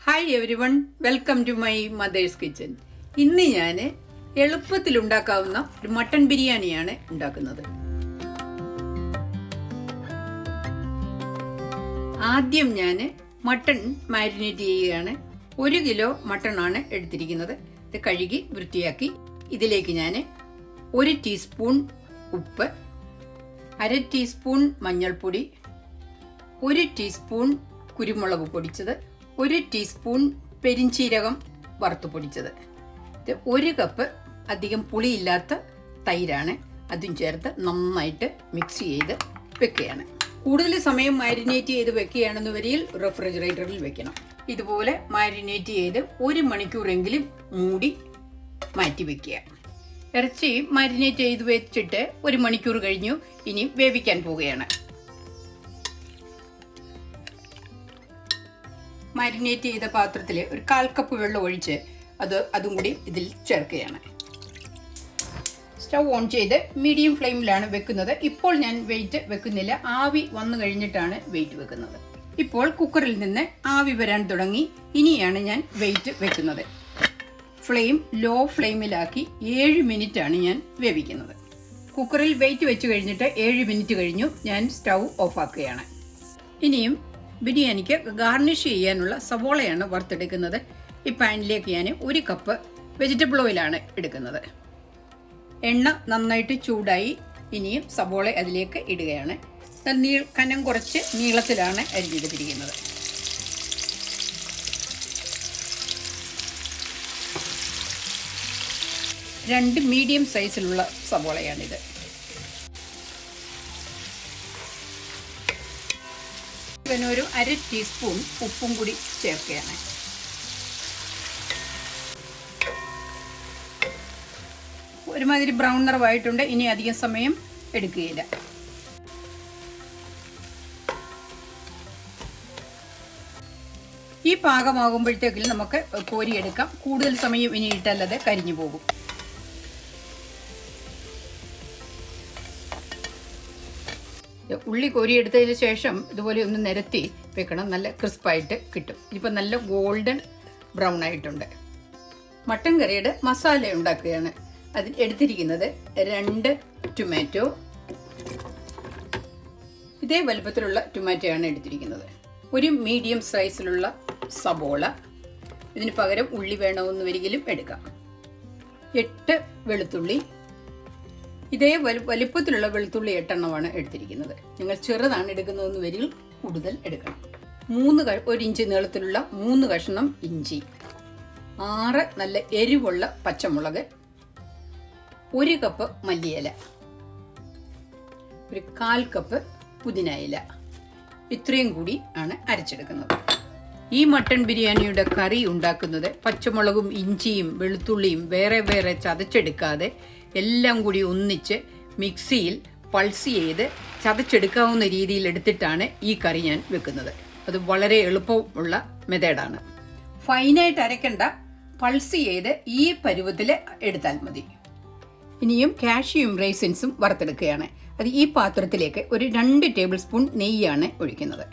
Hi everyone, welcome to my mother's kitchen. ഇന്ന് ഞാൻ എളുപ്പത്തിൽ ഉണ്ടാക്കാവുന്ന ഒരു മട്ടൺ ബിരിയാണിയാണ് ഉണ്ടാക്കുന്നത്. ആദ്യം ഞാൻ മട്ടൺ മാരിനേറ്റ് ചെയ്യുകയാണ്. 1 കിലോ മട്ടൺ ആണ് എടുത്തിരിക്കുന്നത്. ഇത് കഴുകി വൃത്തിയാക്കി ഇതിലേക്ക് ഞാൻ 1 ടീസ്പൂൺ ഉപ്പ്, 1/2 ടീസ്പൂൺ മഞ്ഞൾപ്പൊടി, 1 ടീസ്പൂൺ കുരുമുളക് പൊടിച്ചത്, 1 ടീസ്പൂൺ പെരിഞ്ചീരകം വറുത്ത് പൊടിച്ചത്, 1 കപ്പ് അധികം പുളിയില്ലാത്ത തൈരാണ്. അതും ചേർത്ത് നന്നായിട്ട് മിക്സ് ചെയ്ത് വെക്കുകയാണ്. കൂടുതൽ സമയം മാരിനേറ്റ് ചെയ്ത് വെക്കുകയാണെന്ന് വരിയിൽ റെഫ്രിജറേറ്ററിൽ വെക്കണം. ഇതുപോലെ മാരിനേറ്റ് ചെയ്ത് 1 മണിക്കൂറെങ്കിലും മൂടി മാറ്റി വെക്കുക. ഇറച്ചി മാരിനേറ്റ് ചെയ്ത് വെച്ചിട്ട് 1 മണിക്കൂർ കഴിഞ്ഞു. ഇനി വേവിക്കാൻ പോവുകയാണ്. മാരിനേറ്റ് ചെയ്ത പാത്രത്തിൽ ഒരു 1/4 കപ്പ് വെള്ളം ഒഴിച്ച് അതും കൂടി ഇതിൽ ചേർക്കുകയാണ്. സ്റ്റൗ ഓൺ ചെയ്ത് മീഡിയം ഫ്ലെയിമിലാണ് വെക്കുന്നത്. ഇപ്പോൾ ഞാൻ വെയിറ്റ് വെക്കുന്നില്ല, ആവി വന്നു കഴിഞ്ഞിട്ടാണ് വെയിറ്റ് വെക്കുന്നത്. ഇപ്പോൾ കുക്കറിൽ നിന്ന് ആവി വരാൻ തുടങ്ങി. ഇനിയാണ് ഞാൻ വെയിറ്റ് വെക്കുന്നത്. ഫ്ലെയിം ലോ ഫ്ലെയിമിലാക്കി 7 മിനിറ്റാണ് ഞാൻ വേവിക്കുന്നത്. കുക്കറിൽ വെയിറ്റ് വെച്ച് കഴിഞ്ഞിട്ട് 7 മിനിറ്റ് കഴിഞ്ഞു. ഞാൻ സ്റ്റൗ ഓഫാക്കുകയാണ്. ഇനിയും ബിരിയാണിക്ക് ഗാർണിഷ് ചെയ്യാനുള്ള സവോളയാണ് വറുത്തെടുക്കുന്നത്. ഈ പാനിലേക്ക് ഞാൻ 1 കപ്പ് വെജിറ്റബിൾ ഓയിലാണ് എടുക്കുന്നത്. എണ്ണ നന്നായിട്ട് ചൂടായി. ഇനിയും സവോള അതിലേക്ക് ഇടുകയാണ്. കനം കുറച്ച് നീളത്തിലാണ് അരിഞ്ഞെടുത്തിരിക്കുന്നത്. രണ്ട് മീഡിയം സൈസിലുള്ള സവോളയാണിത്. ഒരു 1/2 ടീസ്പൂൺ ഉപ്പും കൂടി ചേർക്കുകയാണ്. ഒരുമാതിരി ബ്രൗൺ നിറമായിട്ടുണ്ട്. ഇനി അധികം സമയം എടുക്കുകയില്ല. ഈ പാകമാകുമ്പോഴത്തേക്കും നമുക്ക് കോരിയെടുക്കാം. കൂടുതൽ സമയം ഇനി ഇട്ടല്ലാതെ കരിഞ്ഞു പോകും. ഉള്ളി കോരിയെടുത്തതിന് ശേഷം ഇതുപോലെ ഒന്ന് നിരത്തി വെക്കണം. നല്ല ക്രിസ്പായിട്ട് കിട്ടും. ഇപ്പം നല്ല ഗോൾഡൻ ബ്രൗൺ ആയിട്ടുണ്ട്. മട്ടൻ കറിയുടെ മസാല ഉണ്ടാക്കുകയാണ്. അതിൽ എടുത്തിരിക്കുന്നത് 2 ടൊമാറ്റോ, ഇതേ വലുപ്പത്തിലുള്ള ടൊമാറ്റോയാണ് എടുത്തിരിക്കുന്നത്. 1 മീഡിയം സൈസിലുള്ള സബോള, ഇതിന് പകരം ഉള്ളി വേണമെന്ന് വരികിലും എടുക്കാം. 8 വെളുത്തുള്ളി, ഇതേ വലിപ്പത്തിലുള്ള വെളുത്തുള്ളി 8 എണ്ണമാണ് എടുത്തിരിക്കുന്നത്. നിങ്ങൾ ചെറുതാണ് എടുക്കുന്നതെന്ന് വരികിൽ കൂടുതൽ എടുക്കണം. 1 ഇഞ്ച് നീളത്തിലുള്ള 3 കഷ്ണം ഇഞ്ചി, 6 നല്ല എരിവുള്ള പച്ചമുളക്, 1 കപ്പ് മല്ലിയില, 1/4 കപ്പ് പുതിന ഇല. ഇത്രയും കൂടി ആണ് അരച്ചെടുക്കുന്നത്. ഈ മട്ടൺ ബിരിയാണിയുടെ കറി ഉണ്ടാക്കുന്നത് പച്ചമുളകും ഇഞ്ചിയും വെളുത്തുള്ളിയും വേറെ വേറെ ചതച്ചെടുക്കാതെ എല്ലാം കൂടി ഒന്നിച്ച് മിക്സിയിൽ പൾസ് ചെയ്ത് ചതച്ചെടുക്കാവുന്ന രീതിയിൽ എടുത്തിട്ടാണ് ഈ കറി ഞാൻ വെക്കുന്നത്. അത് വളരെ എളുപ്പമുള്ള മെത്തേഡാണ്. ഫൈനായിട്ട് അരയ്ക്കണ്ട, പൾസ് ചെയ്ത് ഈ പരുവത്തിൽ എടുത്താൽ മതി. ഇനിയും കാഷ്യൂം റൈസിൻസും വറുത്തെടുക്കുകയാണ്. അത് ഈ പാത്രത്തിലേക്ക് ഒരു 2 ടേബിൾ സ്പൂൺ നെയ്യാണ് ഒഴിക്കുന്നത്.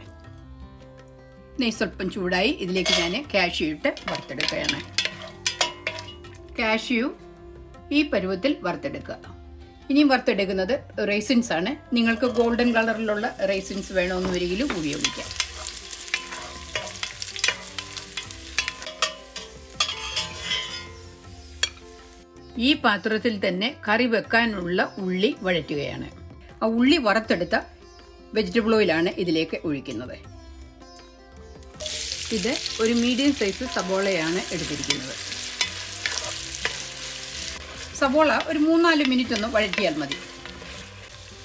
നെയ്യ് സ്വല്പം ചൂടായി. ഇതിലേക്ക് ഞാൻ കാഷ്യൂ ഇട്ട് വറുത്തെടുക്കുകയാണ്. കാഷ്യൂ ഈ പരുവത്തിൽ വറുത്തെടുക്കുക. ഇനിയും വറുത്തെടുക്കുന്നത് റൈസിൻസ് ആണ്. നിങ്ങൾക്ക് ഗോൾഡൻ കളറിലുള്ള റൈസിൻസ് വേണമെന്ന് വരികിലും ഉപയോഗിക്കാം. ഈ പാത്രത്തിൽ തന്നെ കറി വെക്കാനുള്ള ഉള്ളി വഴറ്റുകയാണ്. ആ ഉള്ളി വറുത്തെടുത്ത വെജിറ്റബിൾ ഓയിലാണ് ഇതിലേക്ക് ഒഴിക്കുന്നത്. ഇത് ഒരു മീഡിയം സൈസ് സബോളയാണ് എടുത്തിരിക്കുന്നത്. സബോള ഒരു 3-4 മിനിറ്റ് ഒന്ന് വഴറ്റിയാൽ മതി.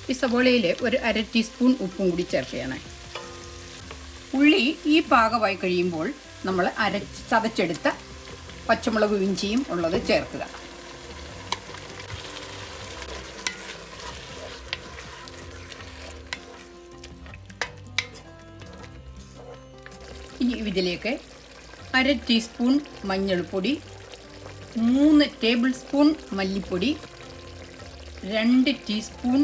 ഈ സബോളയിൽ ഒരു 1/2 ടീസ്പൂൺ ഉപ്പും കൂടി ചേർക്കുകയാണ്. ഉള്ളി ഈ പാകമായി കഴിയുമ്പോൾ നമ്മൾ ചതച്ചെടുത്ത പച്ചമുളകും ഇഞ്ചിയും ഉള്ളത് ചേർക്കുക. ഇനി ഇതിലേക്ക് 1/2 ടീസ്പൂൺ മഞ്ഞൾപ്പൊടി, 3 ടേബിൾ സ്പൂൺ മല്ലിപ്പൊടി, 2 ടീസ്പൂൺ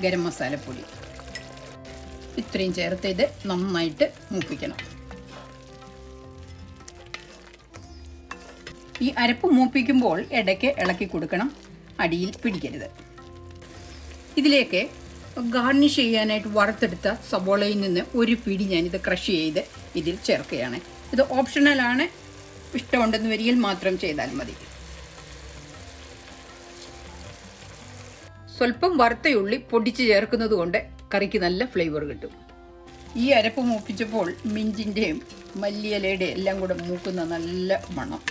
ഗരം മസാലപ്പൊടി, ഇത്രയും ചേർത്ത് ഇത് നന്നായിട്ട് മൂപ്പിക്കണം. ഈ അരപ്പ് മൂപ്പിക്കുമ്പോൾ ഇടയ്ക്ക് ഇളക്കി കൊടുക്കണം, അടിയിൽ പിടിക്കരുത്. ഇതിലേക്ക് ഗാർണിഷ് ചെയ്യാനായിട്ട് വറുത്തെടുത്ത സവോളയിൽ നിന്ന് ഒരു പിടി ഞാനിത് ക്രഷ് ചെയ്ത് ഇതിൽ ചേർക്കുകയാണ്. ഇത് ഓപ്ഷണലാണ്, ഇഷ്ടമുണ്ടെന്ന് വരികിൽ മാത്രം ചെയ്താൽ മതി. സ്വല്പം വറുത്ത ഉള്ളി പൊടിച്ച് ചേർക്കുന്നത് കൊണ്ട് കറിക്ക് നല്ല ഫ്ലേവർ കിട്ടും. ഈ അരപ്പ് മൂപ്പിച്ചപ്പോൾ മിഞ്ചിൻ്റെയും മല്ലിയിലയുടെ എല്ലാം കൂടെ മൂക്കുന്ന നല്ല മണം.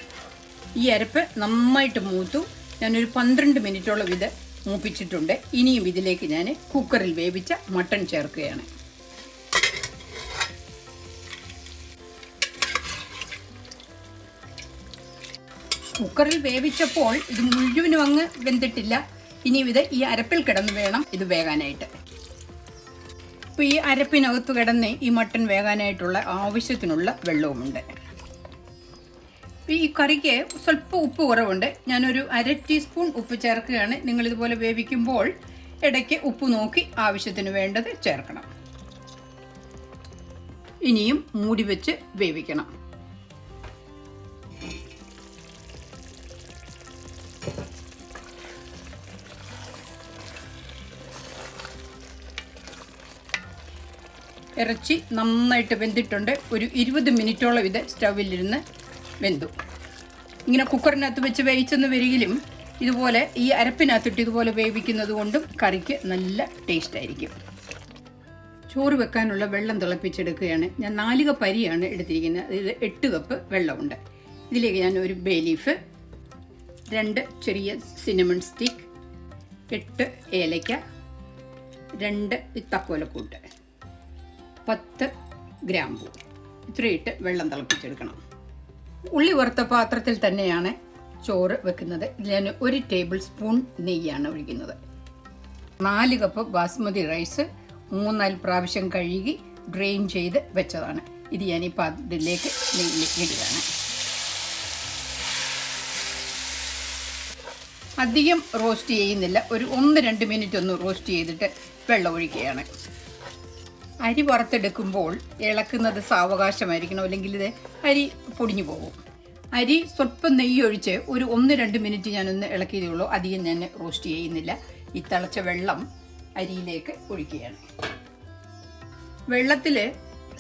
ഈ അരപ്പ് നന്നായിട്ട് മൂത്തു. ഞാനൊരു 12 മിനിറ്റോളം ഇത് മൂപ്പിച്ചിട്ടുണ്ട്. ഇനിയും ഇതിലേക്ക് ഞാൻ കുക്കറിൽ വേവിച്ച മട്ടൺ ചേർക്കുകയാണ്. കുക്കറിൽ വേവിച്ചപ്പോൾ ഇത് മുഴുവനും അങ്ങ് വെന്തിട്ടില്ല. ഇനിയും ഇത് ഈ അരപ്പിൽ കിടന്ന് വേണം ഇത് വേകാനായിട്ട്. ഇപ്പോൾ ഈ അരപ്പിനകത്ത് കിടന്ന് ഈ മട്ടൺ വേകാനായിട്ടുള്ള ആവശ്യത്തിനുള്ള വെള്ളവുമുണ്ട്. ഈ കറിക്ക് സ്വല്പം ഉപ്പ് കുറവുണ്ട്. ഞാനൊരു 1/2 ടീസ്പൂൺ ഉപ്പ് ചേർക്കുകയാണ്. നിങ്ങളിതുപോലെ വേവിക്കുമ്പോൾ ഇടയ്ക്ക് ഉപ്പ് നോക്കി ആവശ്യത്തിന് വേണ്ടത് ചേർക്കണം. ഇനിയും മൂടി വെച്ച് വേവിക്കണം. ഇറച്ചി നന്നായിട്ട് വെന്തിട്ടുണ്ട്. ഒരു 20 മിനിറ്റോളം ഇത് സ്റ്റൗവിലിരുന്ന് വെന്തു. ഇങ്ങനെ കുക്കറിനകത്ത് വെച്ച് വേവിച്ചെന്ന് വരികിലും ഇതുപോലെ ഈ അരപ്പിനകത്തിട്ട് ഇതുപോലെ വേവിക്കുന്നത് കൊണ്ടും കറിക്ക് നല്ല ടേസ്റ്റ് ആയിരിക്കും. ചോറ് വെക്കാനുള്ള വെള്ളം തിളപ്പിച്ചെടുക്കുകയാണ്. ഞാൻ 4 കപ്പ് അരിയാണ് എടുത്തിരിക്കുന്നത്. ഇത് 8 കപ്പ് വെള്ളമുണ്ട്. ഇതിലേക്ക് ഞാൻ ഒരു ബേ ലീഫ്, 2 ചെറിയ സിനമൺ സ്റ്റിക്ക്, 8 ഏലയ്ക്ക, 2 തക്കോലക്കൂട്ട്, 10 ഗ്രാമ്പൂ ഇത്രയിട്ട് വെള്ളം തിളപ്പിച്ചെടുക്കണം. ഉള്ളി വറുത്ത പാത്രത്തിൽ തന്നെയാണ് ചോറ് വെക്കുന്നത്. ഞാൻ 1 ടേബിൾ സ്പൂൺ നെയ്യാണ് ഒഴിക്കുന്നത്. 4 കപ്പ് ബാസ്മതി റൈസ് 3-4 പ്രാവശ്യം കഴുകി ഡ്രെയിൻ ചെയ്ത് വെച്ചതാണ്. ഇത് ഞാൻ ഈ പാത്രത്തിലേക്ക് ഇടുകയാണ്. അധികം റോസ്റ്റ് ചെയ്യുന്നില്ല. ഒരു 1-2 മിനിറ്റ് ഒന്ന് റോസ്റ്റ് ചെയ്തിട്ട് വെള്ളം ഒഴിക്കുകയാണ്. അരി വറുത്തെടുക്കുമ്പോൾ ഇളക്കുന്നത് സാവകാശമായിരിക്കണം, അല്ലെങ്കിൽ ഇത് അരി പൊടിഞ്ഞു പോകും. അരി സ്വല്പം നെയ്യ് ഒഴിച്ച് ഒരു 1-2 മിനിറ്റ് ഞാനൊന്ന് ഇളക്കിയതേ ഉള്ളൂ. അധികം ഞാൻ റോസ്റ്റ് ചെയ്യുന്നില്ല. ഈ തിളച്ച വെള്ളം അരിയിലേക്ക് ഒഴിക്കുകയാണ്. വെള്ളത്തിൽ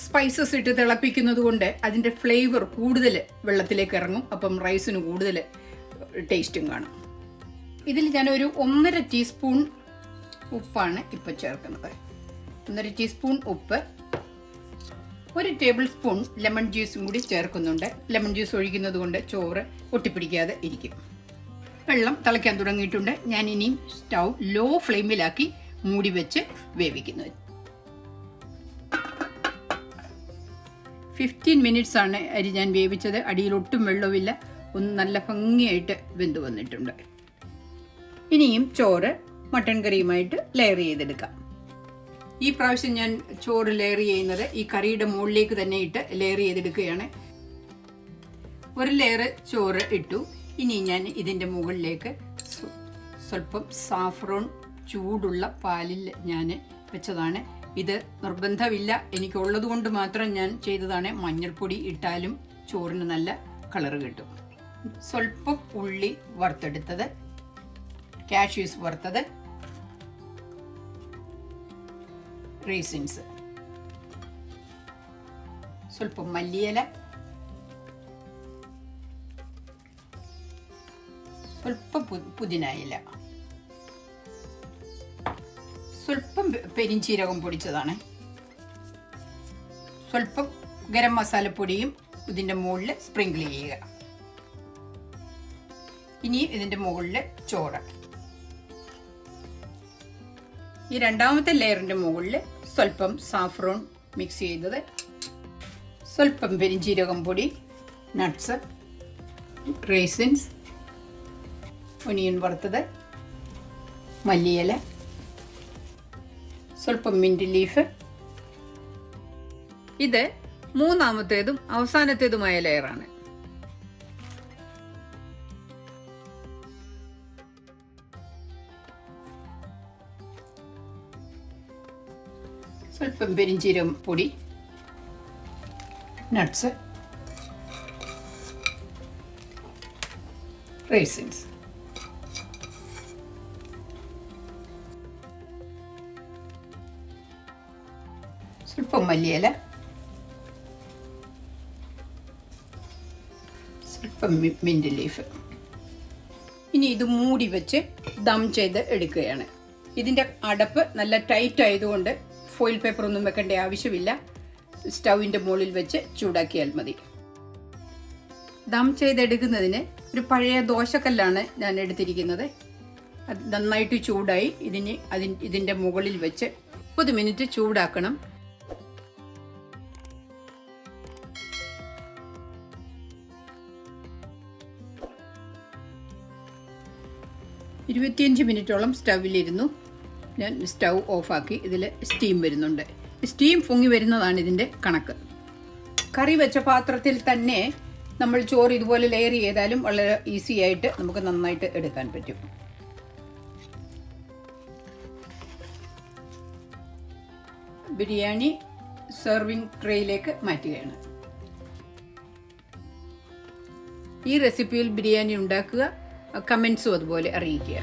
സ്പൈസസ് ഇട്ട് തിളപ്പിക്കുന്നത് കൊണ്ട് അതിൻ്റെ ഫ്ലേവർ കൂടുതൽ വെള്ളത്തിലേക്ക് ഇറങ്ങും. അപ്പം റൈസിന് കൂടുതൽ ടേസ്റ്റും കാണും. ഇതിൽ ഞാനൊരു 1.5 ടീസ്പൂൺ ഉപ്പാണ് ഇപ്പോൾ ചേർക്കുന്നത്. 1.5 ടീസ്പൂൺ ഉപ്പ്, 1 ടേബിൾ സ്പൂൺ ലെമൺ ജ്യൂസും കൂടി ചേർക്കുന്നുണ്ട്. ലെമൺ ജ്യൂസ് ഒഴിക്കുന്നത് കൊണ്ട് ചോറ് ഒട്ടിപ്പിടിക്കാതെ ഇരിക്കും. വെള്ളം തിളയ്ക്കാൻ തുടങ്ങിയിട്ടുണ്ട്. ഞാൻ ഇനിയും സ്റ്റൗ ലോ ഫ്ലെയിമിലാക്കി മൂടി വെച്ച് വേവിക്കുന്നത്. 15 മിനിറ്റ്സ് ആണ് അരി ഞാൻ വേവിച്ചത്. അടിയിൽ ഒട്ടും വെള്ളമില്ല. ഒന്ന് നല്ല ഭംഗിയായിട്ട് വെന്ത് വന്നിട്ടുണ്ട്. ഇനിയും ചോറ് മട്ടൺ കറിയുമായിട്ട് ലെയർ ചെയ്തെടുക്കാം. ഈ പ്രാവശ്യം ഞാൻ ചോറ് ലെയർ ചെയ്യുന്നത് ഈ കറിയുടെ മുകളിലേക്ക് തന്നെ ഇട്ട് ലെയർ ചെയ്തെടുക്കുകയാണ്. 1 ലെയർ ചോറ് ഇട്ടു. ഇനി ഞാൻ ഇതിൻ്റെ മുകളിലേക്ക് സ്വല്പം സാഫ്രോൺ ചൂടുള്ള പാലിൽ ഞാൻ വെച്ചതാണ്. ഇത് നിർബന്ധമില്ല, എനിക്കുള്ളത് കൊണ്ട് മാത്രം ഞാൻ ചെയ്തതാണ്. മഞ്ഞൾപ്പൊടി ഇട്ടാലും ചോറിന് നല്ല കളറ് കിട്ടും. സ്വല്പം ഉള്ളി വറുത്തെടുത്തത്, കാഷ്യൂസ് വറുത്തത്, റേസിൻസ്, സ്വല്പം മല്ലിയില, സ്വല്പം പുതിന ഇല, സ്വല്പം പെരിഞ്ചീരകം പൊടിച്ചതാണ്, സ്വല്പം ഗരം മസാലപ്പൊടിയും ഇതിൻ്റെ മുകളിൽ സ്പ്രിങ്കിൾ ചെയ്യുക. ഇനി ഇതിൻ്റെ മുകളിൽ ചോറ്. ഈ രണ്ടാമത്തെ ലെയറിൻ്റെ മുകളിൽ സ്വല്പം സാഫ്രോൺ മിക്സ് ചെയ്തത്, സ്വല്പം പെരിഞ്ചീരകം പൊടി, നട്ട്സ്, റേസിൻസ്, ഒനിയൻ വറുത്തത്, മല്ലിയില, സ്വല്പം മിൻറ്റ് ലീഫ്. ഇത് മൂന്നാമത്തേതും അവസാനത്തേതുമായ ലെയറാണ്. സ്വല്പം പെരിഞ്ചീരകം പൊടി, നട്ട്സ്, റൈസിൻസ്, സ്വല്പം മല്ലിയില, സ്വല്പം മിന്റ് ലീഫ്. ഇനി ഇത് മൂടി വെച്ച് ദം ചെയ്ത് എടുക്കുകയാണ്. ഇതിൻ്റെ അടപ്പ് നല്ല ടൈറ്റ് ആയതുകൊണ്ട് ഫോയിൽ പേപ്പർ ഒന്നും വെക്കേണ്ട ആവശ്യമില്ല. സ്റ്റൗവിൻ്റെ മുകളിൽ വെച്ച് ചൂടാക്കിയാൽ മതി. ദം ചെയ്തെടുക്കുന്നതിന് ഒരു പഴയ ദോശക്കല്ലാണ് ഞാൻ എടുത്തിരിക്കുന്നത്. അത് നന്നായിട്ട് ചൂടായി. ഇതിൻ്റെ മുകളിൽ വെച്ച് 30 മിനിറ്റ് ചൂടാക്കണം. ഇരുപത്തിയഞ്ച് മിനിറ്റോളം സ്റ്റൗവിലിരുന്നു. ഞാൻ സ്റ്റൗ ഓഫാക്കി. ഇതിൽ സ്റ്റീം വരുന്നുണ്ട്. സ്റ്റീം പൊങ്ങി വരുന്നതാണ് ഇതിൻ്റെ കണക്ക്. കറി വെച്ച പാത്രത്തിൽ തന്നെ നമ്മൾ ചോറ് ഇതുപോലെ ലെയർ ചെയ്താലും വളരെ ഈസി ആയിട്ട് നമുക്ക് നന്നായിട്ട് എടുക്കാൻ പറ്റും. ബിരിയാണി സെർവിങ് ട്രേയിലേക്ക് മാറ്റുകയാണ്. ഈ റെസിപ്പിയിൽ ബിരിയാണി ഉണ്ടാക്കുക, കമൻസും അതുപോലെ അറിയിക്കുക.